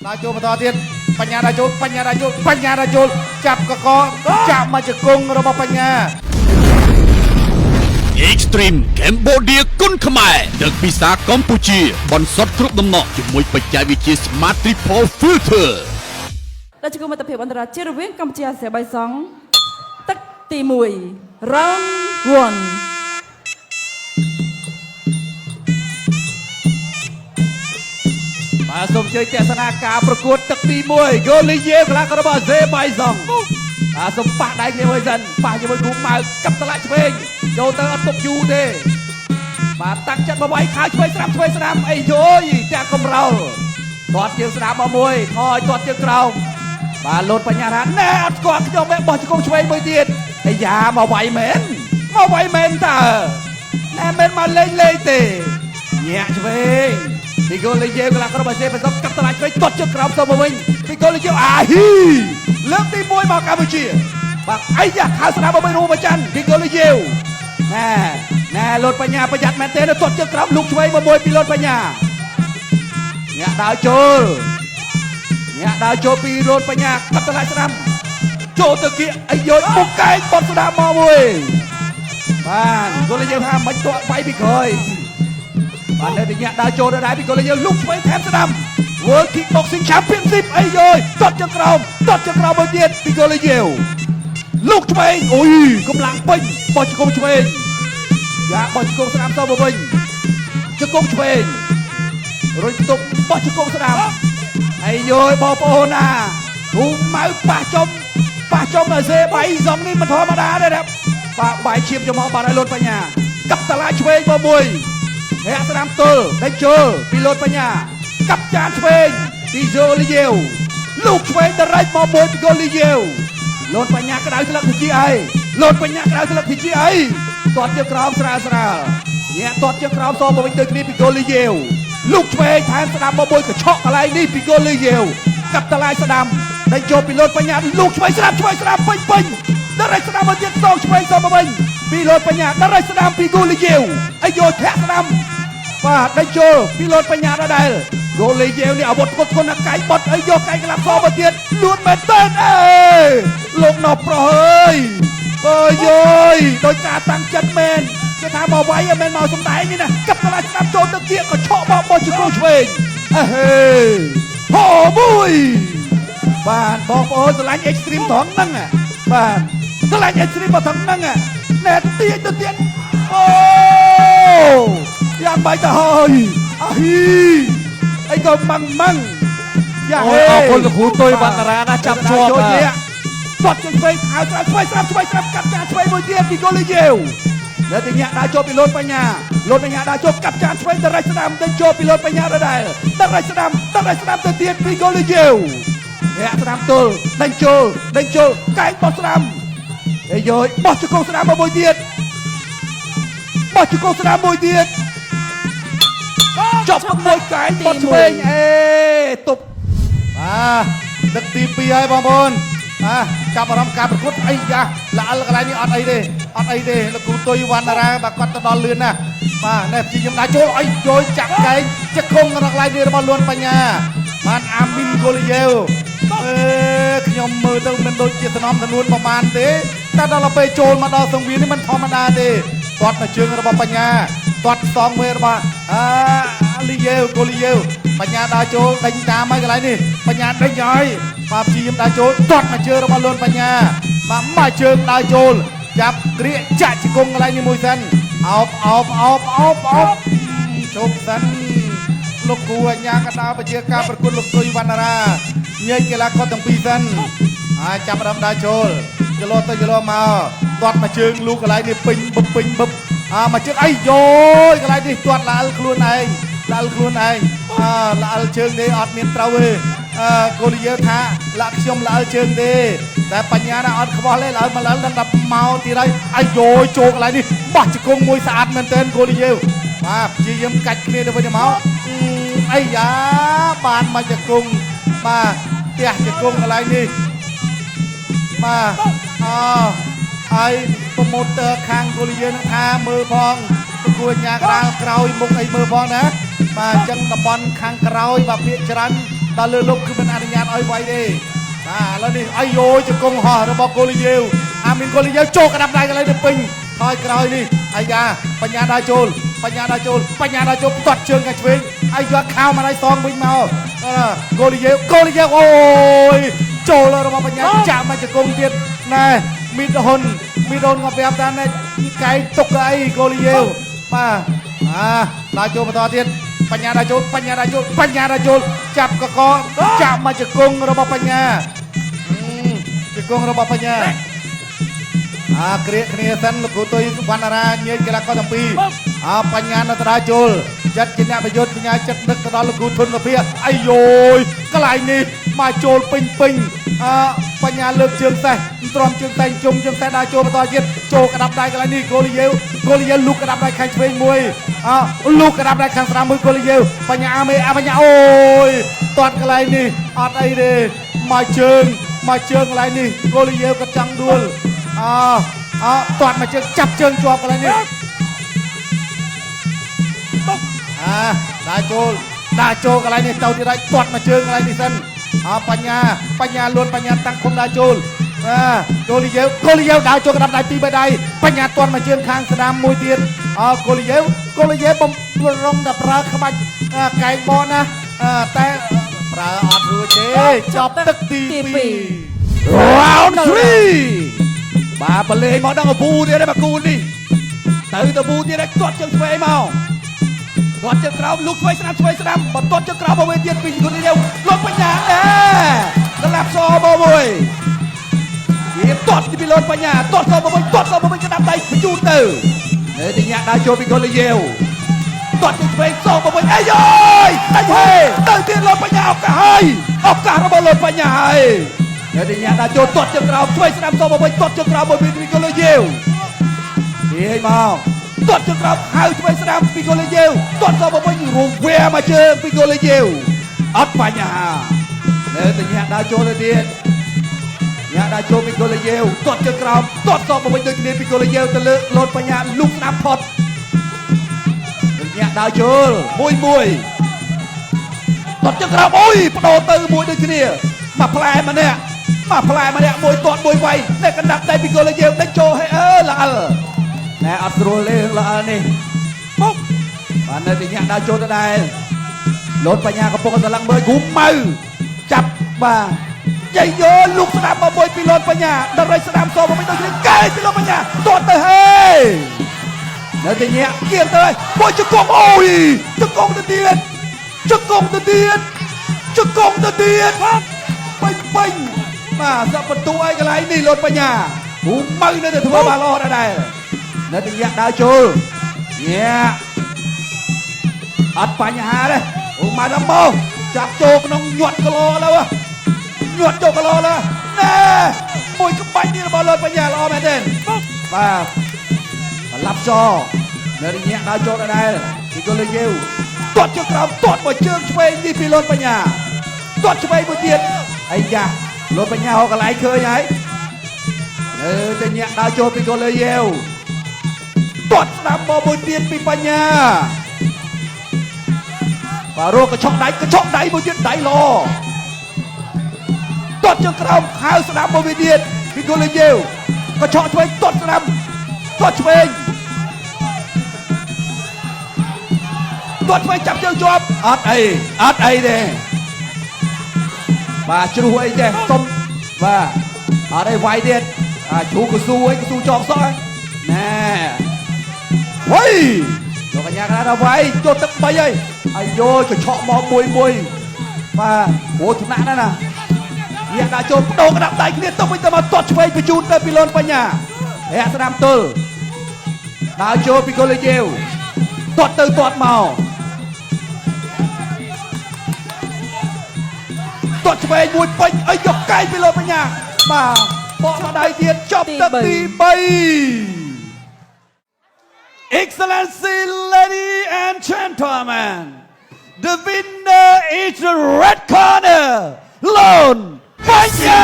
ដល់ចូលបន្តទៀតបញ្ញាដល់ចូលបញ្ញាដល់ចូលបញ្ញាដល់ចូលចាប់កកចាប់មកជង្គង់របស់បញ្ញា Extreme Cambodia គុណខ្មែរទឹកពិសាកម្ពុជាបន្សុទ្ធគ្រប់ដំណក់ជាមួយបច្ចេកវិទ្យា Smart Triple Filter ដែលជាមិត្តភាពអន្តរជាតិរវាងកម្ពុជាអាស៊ាបៃសងទឹកទី1 Round 1បាទសូមជើញទស្សនាការប្រកួតទឹកទី1 Golia កីឡាកររបស់អាស៊េបៃសងសូមប៉ះដៃគ្នាមួយសិនប៉ះជាមួយគ្រូម៉ៅកាប់តឡាក់ឆ្វេងចូលទៅអត់ទុកយូរទេបាទតាំងចិត្តមកវាយខោឆ្វេងស្ដាំអីយយតាក់កំរោលទាត់ជើងស្ដាំមកមួយថយទាត់ជើងក្រោមបាទលោតបញ្ញាថាណែអត់ស្គាល់ខ្ញុំទេបោះជង្គង់ឆ្វេងមួយទៀតអាយ៉ាមកវាយមែនតើណែមែនមកលេងទេញាក់ឆ្វេងពីគោលយាយកីឡាកររបស់អាស៊េបៃសងកាប់តឡាក់ឆ្វេងទាត់ជើងក្រោមទៅមកវិញពីគោលយាយអាហ៊ីលើកទី1មកកម្ពុជាបាទអាយ៉ាខោស្ដាំមកវិញរួមចាន់ពីគោលយាយណែលោតបញ្ញាប្រយ័ត្នមែនទេទាត់ជើងក្រោមលុកឆ្វេងមកមួយពីលោតបញ្ញាញាក់ដើរចូលពីលោតបញ្ញាកាប់តឡាក់ស្ដាំចូលទៅគៀកអាយយមុខកែងបត់ស្ដាំមកមួយបាទគោលយាយថាមិនទាត់វាយពីក្រោយបាទនៅតែញាក់ដើរចូលដល់ដែរពីគោលយាយលុកឆ្វេងថែមស្ដាំ World Kickboxing Championship អីយយទាត់ជើងក្រោមមួយទៀតពីគោលយាយលុកឆ្វេងអូយកម្លាំងពេញបោះជង្គង់ឆ្វេងយ៉ាបោះជង្គង់ស្ដាំទៅមកវិញជង្គង់ឆ្វេងរុញទុកបោះជង្គង់ស្ដាំអីយយបងប្អូនណាគ្រូម៉ៅប៉ះចំអាស៊េបៃសងនេះមិនធម្មតាទេណាបាទបាយឈាមចំមកបាត់ឲ្យលោតបញ្ញាកាប់តឡាឆ្វេងមកមួយរាក់ស្ដាំទល់ដេញចូលពីលោតបញ្ញាកាប់ចានឆ្វេងពីโซលីយ៉េវលោកឆ្វេងដរៃមកមួយពីគូលីយ៉េវលោតបញ្ញាក្តៅស្លឹកទីអីទាត់ជើងក្រោមស្រាលញាក់ទាត់ជើងក្រោមសមកវិញទៅគ្នាពីគូលីយ៉េវលោកឆ្វេងថែមស្ដាំមកមួយកញ្ឆក់កន្លែងនេះពីគូលីយ៉េវកាប់តឡាយស្ដាំដេញចូលពីលោតបញ្ញាលោកឆ្វេងស្ដាំពេញដរៃស្ដាំមកទៀតសងឆ្វេងសមកវិញពីលោតបញ្ញាដរៃស្ដាំពីគូលីយ៉េវអាយយោធាក់ស្ដាំបាទដេញចូលពីលោតបញ្ញាដដែលគូលីយ៉េវនេះអាវុធគុតគុណកាយបត់អីយកកាយកន្លះសមកទៀតលួនមែនតើលោកណោះប្រុសអើយយយដោយការតាំងចិត្តមែនគេថាមកវាយមិនមែនមកសំដែងនេះណាកាប់តឡាស្ដាប់ចូលទៅគៀកក៏ឆក់មកបោះជង្គង់ឆ្វេងអេហេហូមួយបាទបងប្អូនស្រឡាញ់ Extreme ត្រង់ហ្នឹងបាទស្រឡាញ់ Extreme មកត្រង់ហ្នឹងណែទាញទៅទៀតអូយ៉ាងបាច់ទៅហើយអាហ៊ីអីក៏ម៉ាំងយ៉ាហេអរគុណលោកគ្រូទុយវណ្ណរាណាចាប់ជាប់គាត់ជើងឆ្វេងខោស្រាប់កាត់ចានឆ្វេងមួយទៀតពីគូលីយ៉េវនៅតែញាក់ដើរចូលពីលោតបញ្ញាដើរចូលកាត់ចានឆ្វេងដរៃស្ដាំដេញចូលពីលោតបញ្ញាដដែលដរៃស្ដាំទៅទៀតពីគូលីយ៉េវញាក់ស្ដាំទល់ដេញចូលកែងបោះស្ដាំអេយយបោះជង្គង់ស្ដាំមកមួយទៀតចប់មួយកែងបត់ឆ្វេងអេទប់ទឹកទី2ហើយបងប្អូនចាប់អារម្មណ៍ការប្រកួតអីយ៉ាល្អិលកន្លែងនេះអត់អីទេលោកគ្រូទុយវណ្ណរាបាទគាត់ទៅដល់លឿនណាស់បាទនេះព្យាយាមដាក់ចូលអីយចាក់កែងជង្គង់ក្នុងកន្លែងនេះរបស់លួនបញ្ញាបានអាមីនគូលីយ៉េវខ្ញុំមើលទៅមិនដូចជាសំណំទនួនប្រមាណទេតែដល់ពេលចូលមកដល់សង្វៀននេះមិនធម្មតាទេទាត់មកជើងរបស់បញ្ញាទាត់សងមួយរបស់លីយ៉េវគូលីយ៉េវបញ្ញាដើរចូលដេញតាមហើយកន្លែងនេះបញ្ញាដេញហើយបាទព្យាយាមដើរចូលទាត់មកជើងរបស់លួនបញ្ញាបាទមកជើងដើរចូលចាប់ក្រៀកចាក់ជង្គង់កន្លែងនេះមួយសិនអោបជប់សិនលោកគ្រូអញ្ញាកណ្ដាលវិជាការប្រកួតលោកទុយវណ្ណរាញែកកីឡាករទាំងពីរសិនហើយចាប់ផ្ដើមដើរចូលយឡទៅយឡមកទាត់មកជើងលូកកន្លែងនេះពេញបឹបមកជើងអីយយកន្លែងនេះទាត់ល្អិលខ្លួនឯងល្អិលជើងទេអត់មានត្រូវទេគូលីយ៉េវថាឡាក់ខ្ញុំល្អិលជើងទេតែបញ្ញាណាអត់ខ្វល់ទេល្អិលមកដល់ដល់មកទៀតហើយអាយយចូលកន្លែងនេះបោះជង្គង់មួយស្អាតមែនទែនគូលីយ៉េវបាទព្យាយាមកាច់គ្នាទៅវិញមកអីយ៉ាបានមកជង្គង់បាទផ្ទះជង្គង់កន្លែងនេះបាទហើយប្រម៉ូទ័រខាងគូលីយ៉េវនឹងថាមើលផងគួរញាកដាលក្រោយមុខអីមើលផងណាបាទអញ្ចឹងតំបន់ខាងក្រោយបាទភាគច្រើន ដល់លើលុបគឺមិនអនុញ្ញាតឲ្យវាយទេបាទឥឡូវនេះអាយយជង្គង់ហោះរបស់កូលីយ៉េវអាមីនកូលីយ៉េវចូលក្តាប់ដៃកន្លែងទៅពេញហើយក្រោយនេះអាយ៉ាបញ្ញាដើរចូលបញ្ញាដើរចូលទាត់ជើងខាងឆ្វេងអាយយកខោមកដៃសងវិញមកកូលីយ៉េវអូយចូលរបស់បញ្ញាចាក់មកជង្គង់ទៀតណែមីដុនក៏ប្រាប់ថាណែកែទុកអីកូលីយ៉េវបាទដើរចូលបន្តទៀតបញ្ញាដើរចូលចាប់កកចាក់មកជង្គង់របស់បញ្ញាជង្គង់របស់បញ្ញាគ្រាកគ្នាសិនលោកគ្រូទុយវណ្ណារាញើយកីឡាករទាំងពីរបញ្ញានៅតដាចូលចិត្តជាអ្នកប្រយុទ្ធបញ្ញាចិត្តនឹកទៅដល់លោកគ្រូធុនវិភាអាយយកន្លែងនេះមកចូលពេញបញ្ញាលើកជើងសេះទ្រាំជើងតែងជុំជើងសេះដើរចូលបន្តទៀតចូលក្តាប់ដៃកន្លែងនេះកូលីយ៉េវលូកក្តាប់ដៃខាងឆ្វេងមួយលូកក្តាប់ដៃខាងស្ដាំមួយកូលីយ៉េវបញ្ញាបញ្ញាអូយទាត់កន្លែងនេះអត់អីទេមកជើងកន្លែងនេះកូលីយ៉េវក៏ចង់ដួលទាត់មកជើងចាប់ជើងជាប់កន្លែងនេះដើរចូលកន្លែងនេះទៅទៀតហើយទាត់មកជើងកន្លែងនេះសិនបញ្ញាលួនបញ្ញាតាំងគុំដើរចូលកូលីយ៉េវដើរចូលក្តាប់ដៃពី3ដៃបញ្ញាទាត់មកជើងខាងស្ដាំមួយទៀតកូលីយ៉េវបំរងតែប្រើក្បាច់កែងបនណាតែប្រើអត់រួចទេចប់ទឹកទី2 round 3បាទបលេងមកដល់កពូទៀតហើយបាទគូនេះទៅបូទៀតហើយទាត់ជើងឆ្វេងមកទាត់ជើងក្រោមលុកឆ្វេងស្ដាំបន្ទាត់ជើងក្រោមមកវិញទៀតពីកូលីយ៉េវលុបបញ្ញាកន្លាប់សមកមួយវាទាត់ពីលុបបញ្ញាទាត់សមកវិញក្តាប់ដៃបញ្ជូនទៅនៅទីញាក់ដើរចូលពីកូលីយ៉េវទាត់ជើងឆ្វេងសមកវិញអាយយដាច់ហេទៅទៀតលុបបញ្ញាឱកាសរបស់លុបបញ្ញាហើយនៅទីញាក់ដើរចូលទាត់ជើងក្រោមឆ្វេងស្ដាំសមកវិញទាត់ជើងក្រោមមកពីកូលីយ៉េវហេមកទាត់ជើងក្រោមហៅឆ្វេងស្ដាំពីកូលីយ៉េវទាត់សមកវិញរួមវាមកជើងពីកូលីយ៉េវអត់បញ្ហានៅតែញាក់ដើរចូលទៅទៀតញាក់ដើរចូលពីកូលីយ៉េវទាត់ជើងក្រោមទាត់សមកវិញដូចគ្នាពីកូលីយ៉េវទៅលើលោតបញ្ញាលុកស្ដាំផុតញាក់ដើរចូលមួយទាត់ជើងក្រោមអូយបដូរទៅមួយដូចគ្នាមកផ្លែម្នាក់មួយទាត់មួយវាយតែកណ្ដាប់ដៃពីកូលីយ៉េវដេញចូលឲ្យល្អលណែអត់ស្រួលទេល្អលនេះពុកបាទនៅទីញាក់ដើរចូលទៅដែរលោតបញ្ញាកំពុងស្រឡឹងមើលគ្រូម៉ៅចាប់បាទយាយយោលុកស្ដាប់មកមួយពីលោតបញ្ញាដល់រៃស្ដាំសមកវិញដូចគ្នាកែពីលោតបញ្ញាទាត់ទៅហើយនៅទីញាក់គៀងទៅហើយមួយជង្គង់អូយជង្គង់ទៅទៀតពេញបាទសាប់បន្ទូឲ្យកន្លែងនេះលោតបញ្ញាគ្រូម៉ៅនៅតែធ្វើបានល្អដែរនៅទីញាក់ដើរចូលញាក់អត់បញ្ហាទេអូម៉ៅដល់មកចាប់ចូលក្នុងញាត់គីឡូឥឡូវណែមួយក្បាច់នេះរបស់លោតបញ្ញាល្អមែនទេបាទបន្លាប់ចនៅទីញាក់ដើរចូលដែរពីកូលីយ៉េវទាត់ជើងក្រោមទាត់មកជើងឆ្វេងនេះពីលោតបញ្ញាទាត់ឆ្វេងមួយទៀតអាយ៉ាលោតបញ្ញាហៅកន្លែងឃើញហើយនៅទីញាក់ដើរចូលពីកូលីយ៉េវទាត់ស្ដាំមកមួយទៀតពីបញ្ញាបាទរកកញ្ចក់ដៃមួយទៀតដៃល្អទាត់ជើងក្រោមហៅស្ដាំមកមួយទៀតពីកូលីយ៉េវកញ្ចក់ឆ្វេងទាត់ស្ដាំទាត់ឆ្វេងចាប់ជើងជាប់អត់អីទេបាទជ្រុះអីចេះសុំបាទអត់អីវាយទៀតជ្រុះកស៊ូចងសក់ណែវ៉ៃលោកកញ្ញាកណ្ដាលដល់វាយចូលទឹក3ហើយអាយយកញ្ឆក់មកមួយបាទអូថ្នាក់ណាស់ណាញាក់ដាក់ចូលបដូរក្តាប់ដៃគ្នាទៅវិញទៅមកទាត់ឆ្វេងបញ្ជូនទៅពីលូនបញ្ញារាក់ស្ដាំទល់ដើរចូលពីកូលីយ៉េវទាត់ទៅទាត់មកទាត់ឆ្វេងមួយពេញឲ្យយកកែងពីលូនបញ្ញាបាទបកមកដៃទៀតចប់ទឹកទី3 Excellency, ladies and gentlemen, the winner is the red corner, Lon Panya.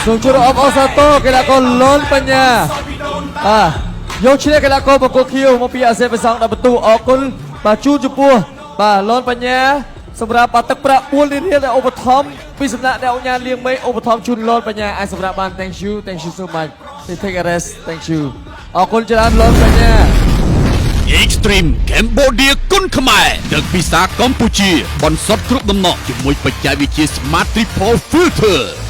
សូមជួបអបអរសាទរកីឡាករលន់បញ្ញាយកឈ្នះកីឡាករប្រកួតខៀវមកពីអាស៊ានបេសងដល់បន្ទូអរគុណបាទជូនចំពោះបាទលន់បញ្ញា សម្រាប់បាទឹកប្រាក់4លានរៀលដែលឧបត្ថម្ភពីសំណាក់អ្នកអង្គការលៀងមេឧបត្ថម្ភជូនលនបញ្ញាអាចសម្រាប់បាន thank you so much they take a rest thank you អរគុណច្រើនលនបញ្ញា Extreme Cambodia គុណខ្មែរទឹកពិសាកម្ពុជាបន្សុទ្ធគ្រប់ដំណក់ជាមួយបច្ចេកវិទ្យា Smart Triple Filter